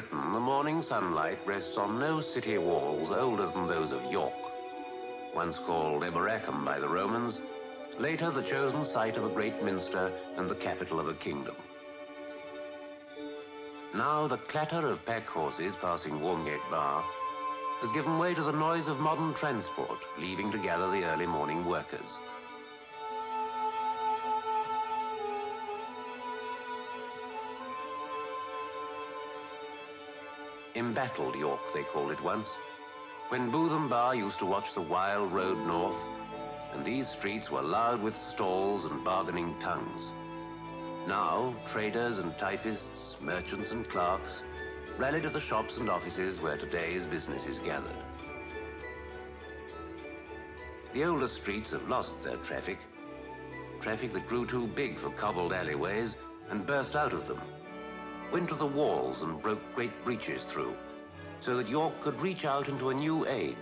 Britain, the morning sunlight rests on no city walls older than those of York. Once called Eboracum by the Romans, later the chosen site of a great minster and the capital of a kingdom. Now the clatter of pack horses passing Warmgate Bar has given way to the noise of modern transport, leaving to gather the early morning workers. Embattled York, they called it once, when Booth and Bar used to watch the wild road north, and these streets were loud with stalls and bargaining tongues. Now, traders and typists, merchants and clerks rally to the shops and offices where today's business is gathered. The older streets have lost their traffic that grew too big for cobbled alleyways and burst out of them, went to the walls and broke great breaches through, so that York could reach out into a new age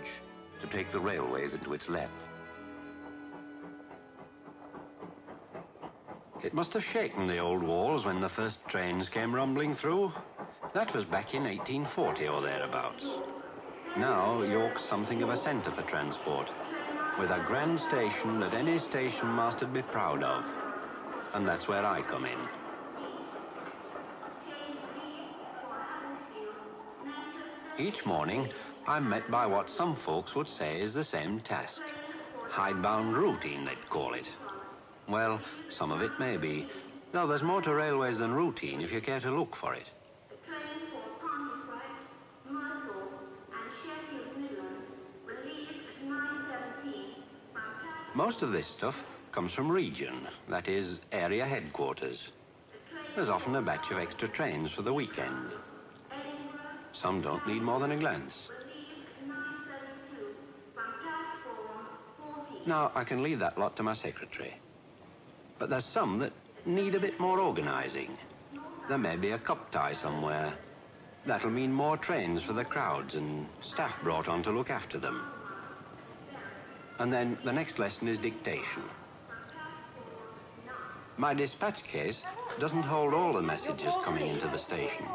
to take the railways into its lap. It must have shaken the old walls when the first trains came rumbling through. That was back in 1840 or thereabouts. Now, York's something of a centre for transport, with a grand station that any station master'd be proud of. And that's where I come in. Each morning, I'm met by what some folks would say is the same task. Hidebound routine, they'd call it. Well, some of it may be, though there's more to railways than routine if you care to look for it. Most of this stuff comes from region, that is, area headquarters. There's often a batch of extra trains for the weekend. Some don't need more than a glance. Now, I can leave that lot to my secretary. But there's some that need a bit more organizing. There may be a cup tie somewhere. That'll mean more trains for the crowds and staff brought on to look after them. And then the next lesson is dictation. My dispatch case doesn't hold all the messages coming into the station.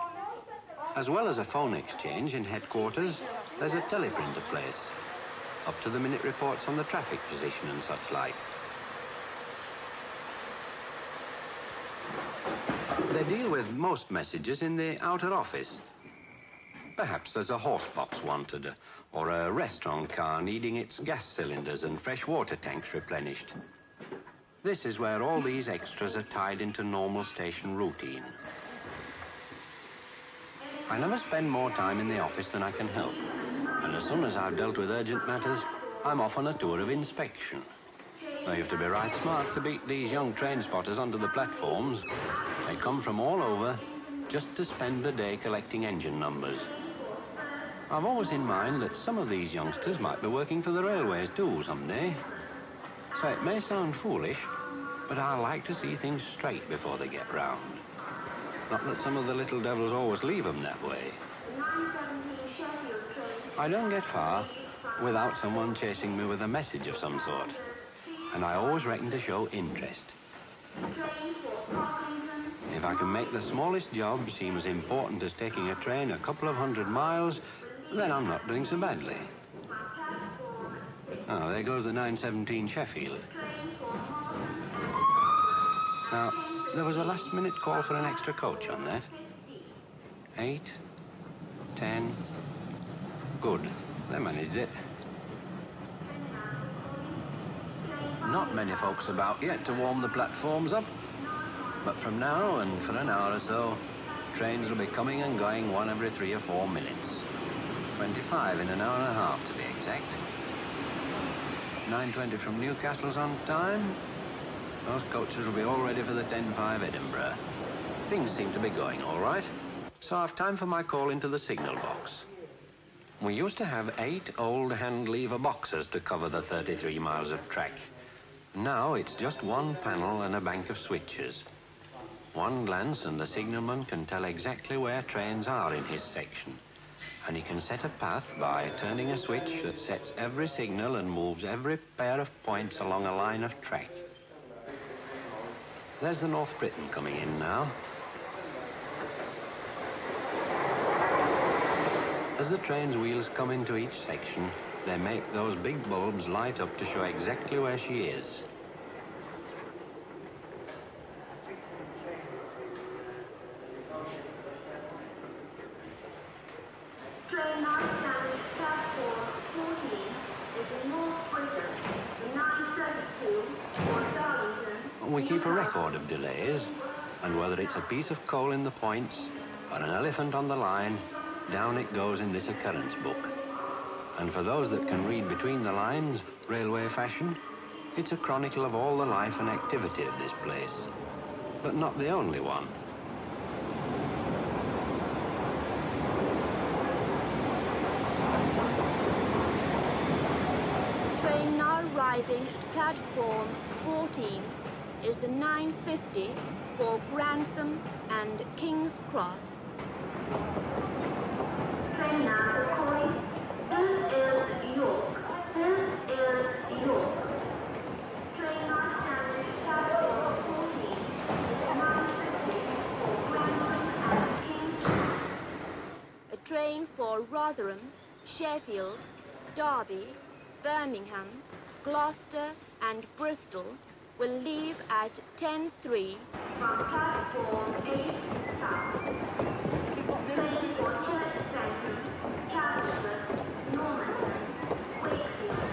As well as a phone exchange in headquarters, there's a teleprinter place, up-to-the-minute reports on the traffic position and such like. They deal with most messages in the outer office. Perhaps there's a horse box wanted, or a restaurant car needing its gas cylinders and fresh water tanks replenished. This is where all these extras are tied into normal station routine. I never spend more time in the office than I can help, and as soon as I've dealt with urgent matters, I'm off on a tour of inspection. Now, you have to be right smart to beat these young train spotters onto the platforms. They come from all over just to spend the day collecting engine numbers. I've always in mind that some of these youngsters might be working for the railways too someday. So it may sound foolish, but I like to see things straight before they get round. Not that some of the little devils always leave them that way. I don't get far without someone chasing me with a message of some sort, and I always reckon to show interest. If I can make the smallest job seem as important as taking a train a couple of 100 miles, then I'm not doing so badly. Oh, there goes the 917 Sheffield. Now, there was a last-minute call for an extra coach on that. 8, 10. Good. They managed it. Not many folks about yet to warm the platforms up. But from now and for an hour or so, trains will be coming and going one every 3 or 4 minutes. 25 in an hour and a half, to be exact. 9:20 from Newcastle's on time. Those coaches will be all ready for the 10:05 Edinburgh. Things seem to be going all right. So I've time for my call into the signal box. We used to have 8 old hand lever boxes to cover the 33 miles of track. Now it's just one panel and a bank of switches. One glance and the signalman can tell exactly where trains are in his section. And he can set a path by turning a switch that sets every signal and moves every pair of points along a line of track. There's the North Briton coming in now. As the train's wheels come into each section, they make those big bulbs light up to show exactly where she is. Train 9 standing platform 14 is in North Britain, the 9:32 for Darlington. We keep a record of delays, and whether it's a piece of coal in the points or an elephant on the line, down it goes in this occurrence book. And for those that can read between the lines, railway fashion, it's a chronicle of all the life and activity of this place. But not the only one. Train now arriving at platform 14 is the 9:50 for Grantham and King's Cross. Train now calling. This is York. This is York. Train now standing at platform 14 is the 9:50 for Grantham and King's Cross. A train for Rotherham, Sheffield, Derby, Birmingham, Gloucester and Bristol will leave at 10:03 from platform 8 south. Train for Church Benton, Chatsworth, Normanton, Wakefield.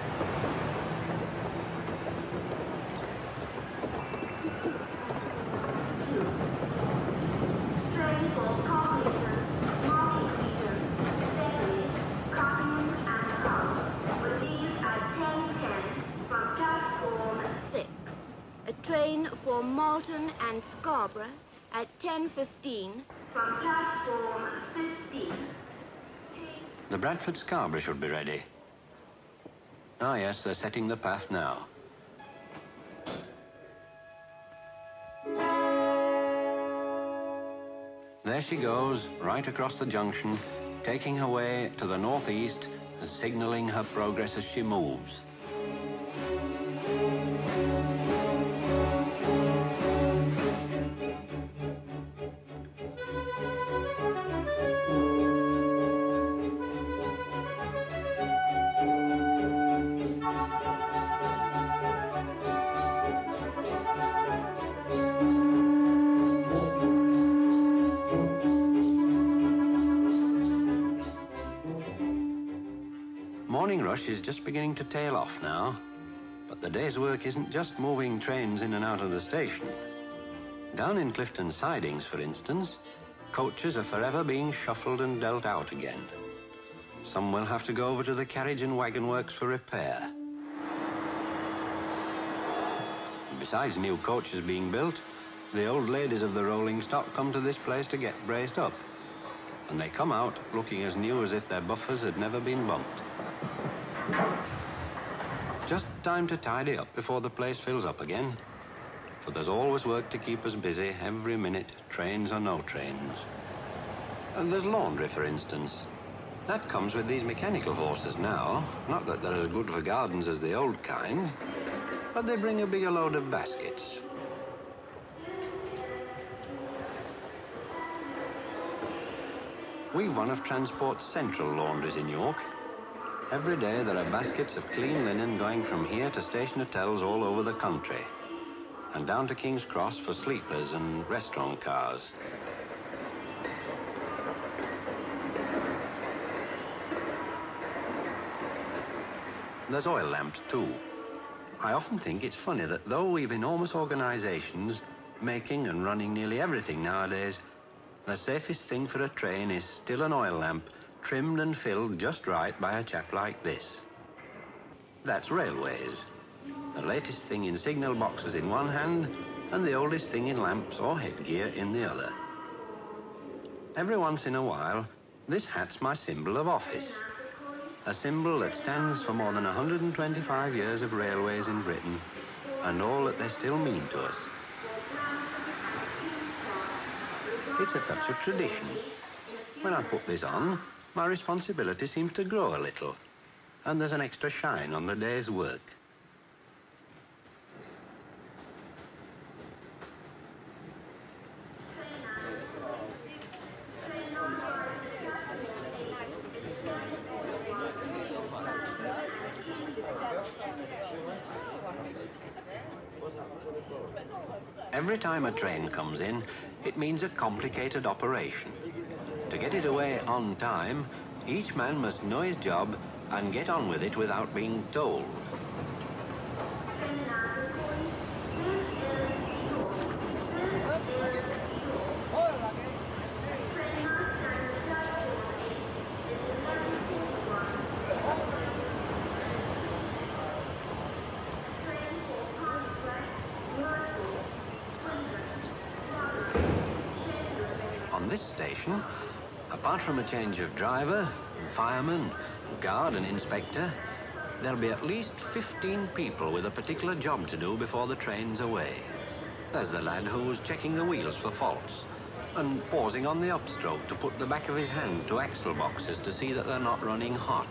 Train for Cocklington, Markeaton, Sedley, Cockingham and Hull will leave at 10:10 from platform 6. A train for Malton and Scarborough at 10:15 from platform 15. The Bradford Scarborough should be ready. Ah, yes, they're setting the path now. There she goes, right across the junction, taking her way to the northeast, signalling her progress as she moves. Morning rush is just beginning to tail off now, but the day's work isn't just moving trains in and out of the station. Down in Clifton Sidings, for instance, coaches are forever being shuffled and dealt out again. Some will have to go over to the carriage and wagon works for repair. Besides new coaches being built, the old ladies of the rolling stock come to this place to get braced up. And they come out looking as new as if their buffers had never been bumped. Just time to tidy up before the place fills up again. For there's always work to keep us busy every minute, trains or no trains. And there's laundry, for instance. That comes with these mechanical horses now. Not that they're as good for gardens as the old kind, but they bring a bigger load of baskets. We've one of Transport's central laundries in York. Every day there are baskets of clean linen going from here to station hotels all over the country, and down to King's Cross for sleepers and restaurant cars. There's oil lamps too. I often think it's funny that though we've enormous organizations making and running nearly everything nowadays, the safest thing for a train is still an oil lamp, trimmed and filled just right by a chap like this. That's railways. The latest thing in signal boxes in one hand, and the oldest thing in lamps or headgear in the other. Every once in a while, this hat's my symbol of office. A symbol that stands for more than 125 years of railways in Britain, and all that they still mean to us. It's a touch of tradition. When I put this on, my responsibility seems to grow a little, and there's an extra shine on the day's work. Every time a train comes in, it means a complicated operation. To get it away on time, each man must know his job and get on with it without being told. On this station, apart from a change of driver, fireman, guard and inspector, there'll be at least 15 people with a particular job to do before the train's away. There's the lad who's checking the wheels for faults and pausing on the upstroke to put the back of his hand to axle boxes to see that they're not running hot.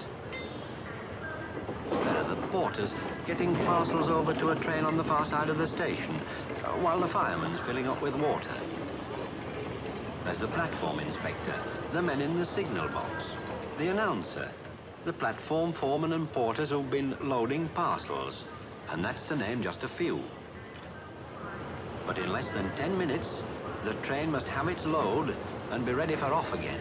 There are the porters getting parcels over to a train on the far side of the station, while the fireman's filling up with water. There's the platform inspector, the men in the signal box, the announcer, the platform foreman and porters who've been loading parcels, and that's to name just a few. But in less than 10 minutes, the train must have its load and be ready for off again.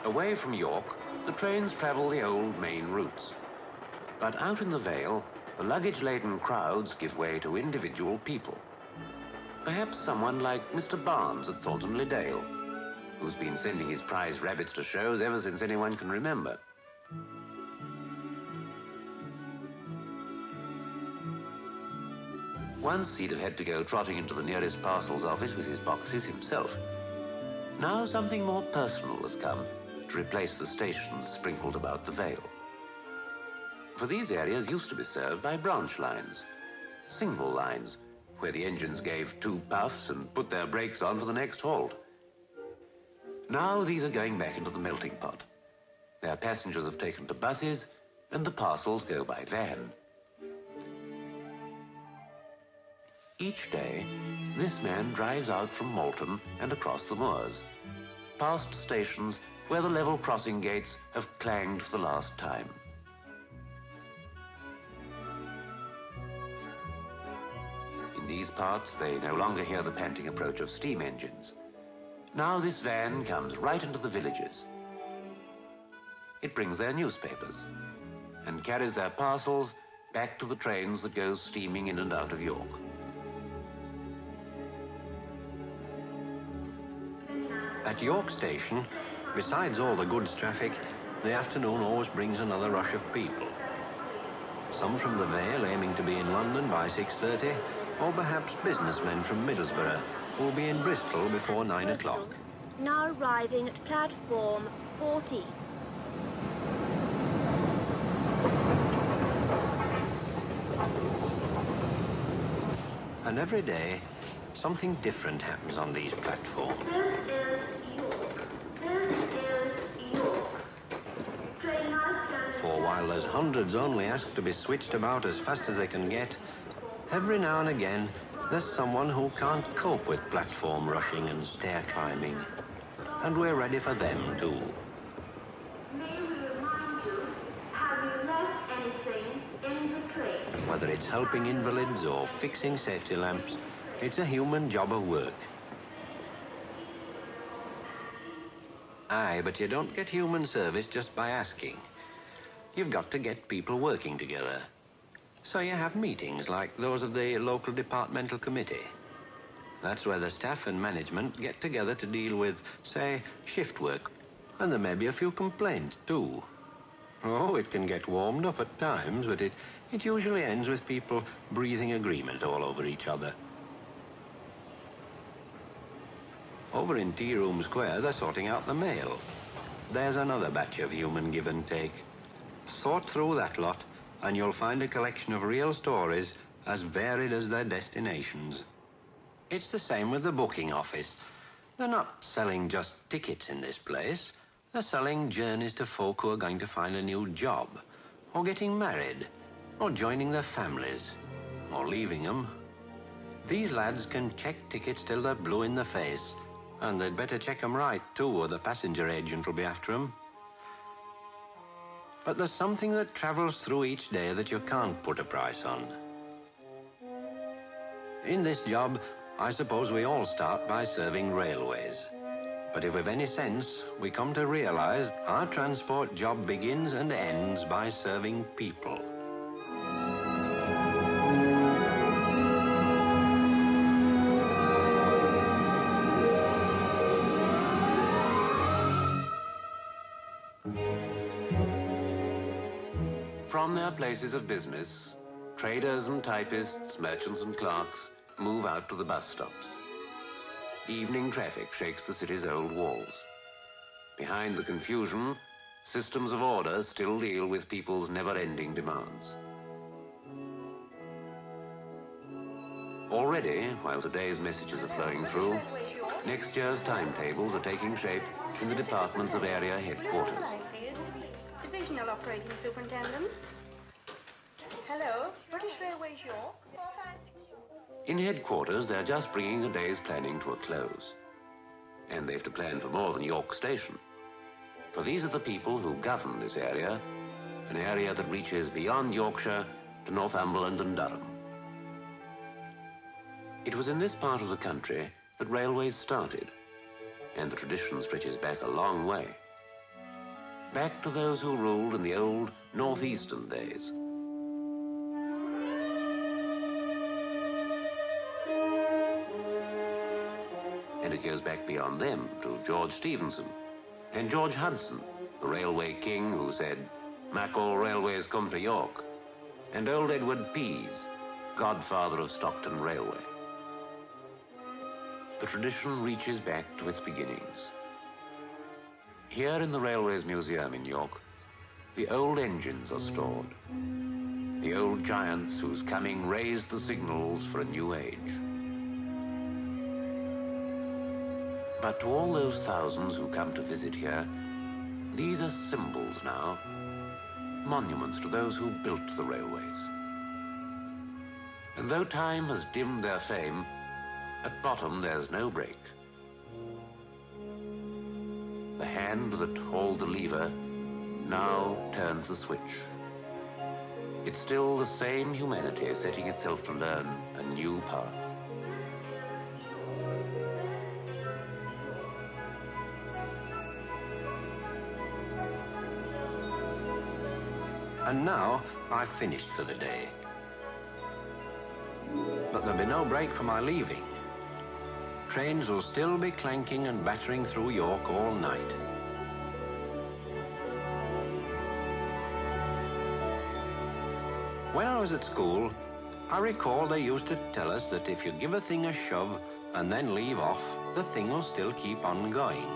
Away from York, the trains travel the old main routes. But out in the Vale, the luggage-laden crowds give way to individual people. Perhaps someone like Mr. Barnes at Thornton Dale, who's been sending his prize rabbits to shows ever since anyone can remember. Once he'd have had to go trotting into the nearest parcels office with his boxes himself. Now something more personal has come to replace the stations sprinkled about the Vale. For these areas used to be served by branch lines, single lines, where the engines gave 2 puffs and put their brakes on for the next halt. Now these are going back into the melting pot. Their passengers have taken to buses, and the parcels go by van. Each day, this man drives out from Malton and across the moors, past stations where the level crossing gates have clanged for the last time. In these parts, they no longer hear the panting approach of steam engines. Now this van comes right into the villages. It brings their newspapers and carries their parcels back to the trains that go steaming in and out of York. At York Station, besides all the goods traffic, the afternoon always brings another rush of people. Some from the Vale aiming to be in London by 6:30, or perhaps businessmen from Middlesbrough who will be in Bristol before 9 o'clock. Now arriving at platform 14. And every day, something different happens on these platforms. For while there's hundreds only asked to be switched about as fast as they can get, every now and again there's someone who can't cope with platform rushing and stair climbing. And we're ready for them too. May we remind you, have you left anything in the train? Whether it's helping invalids or fixing safety lamps, it's a human job of work. Aye, but you don't get human service just by asking. you've got to get people working together. So you have meetings like those of the local departmental committee. That's where the staff and management get together to deal with, say, shift work. And there may be a few complaints, too. Oh, it can get warmed up at times, but it usually ends with people breathing agreement all over each other. Over in Tea Room Square, they're sorting out the mail. There's another batch of human give and take. Sort through that lot, and you'll find a collection of real stories as varied as their destinations. It's the same with the booking office. They're not selling just tickets in this place. They're selling journeys to folk who are going to find a new job, or getting married, or joining their families, or leaving them. These lads can check tickets till they're blue in the face, and they'd better check 'em right, too, or the passenger agent will be after 'em. But there's something that travels through each day that you can't put a price on. In this job, I suppose we all start by serving railways. But if we've any sense, we come to realize our transport job begins and ends by serving people. From their places of business, traders and typists, merchants and clerks move out to the bus stops. Evening traffic shakes the city's old walls. Behind the confusion, systems of order still deal with people's never-ending demands. Already, while today's messages are flowing through, next year's timetables are taking shape in the departments of area headquarters. Divisional Operating Superintendent. Hello, British Railways York. In headquarters, they're just bringing a day's planning to a close. And they have to plan for more than York Station. For these are the people who govern this area, an area that reaches beyond Yorkshire to Northumberland and Durham. It was in this part of the country that railways started, and the tradition stretches back a long way. Back to those who ruled in the old northeastern days. And it goes back beyond them to George Stephenson and George Hudson, the railway king who said, "Mak all railways come to York," and old Edward Pease, godfather of Stockton Railway. The tradition reaches back to its beginnings. Here in the Railways Museum in York, the old engines are stored. The old giants whose coming raised the signals for a new age. But to all those thousands who come to visit here, these are symbols now, monuments to those who built the railways. And though time has dimmed their fame, at bottom there's no break. The hand that hauled the lever now turns the switch. It's still the same humanity setting itself to learn a new path. And now I've finished for the day. But there'll be no break for my leaving. Trains will still be clanking and battering through York all night. When I was at school, I recall they used to tell us that if you give a thing a shove and then leave off, the thing will still keep on going.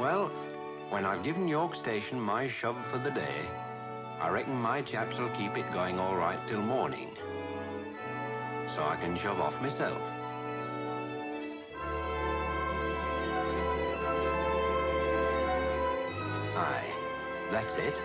Well, when I've given York Station my shove for the day, I reckon my chaps will keep it going all right till morning, so I can shove off myself. Aye, that's it.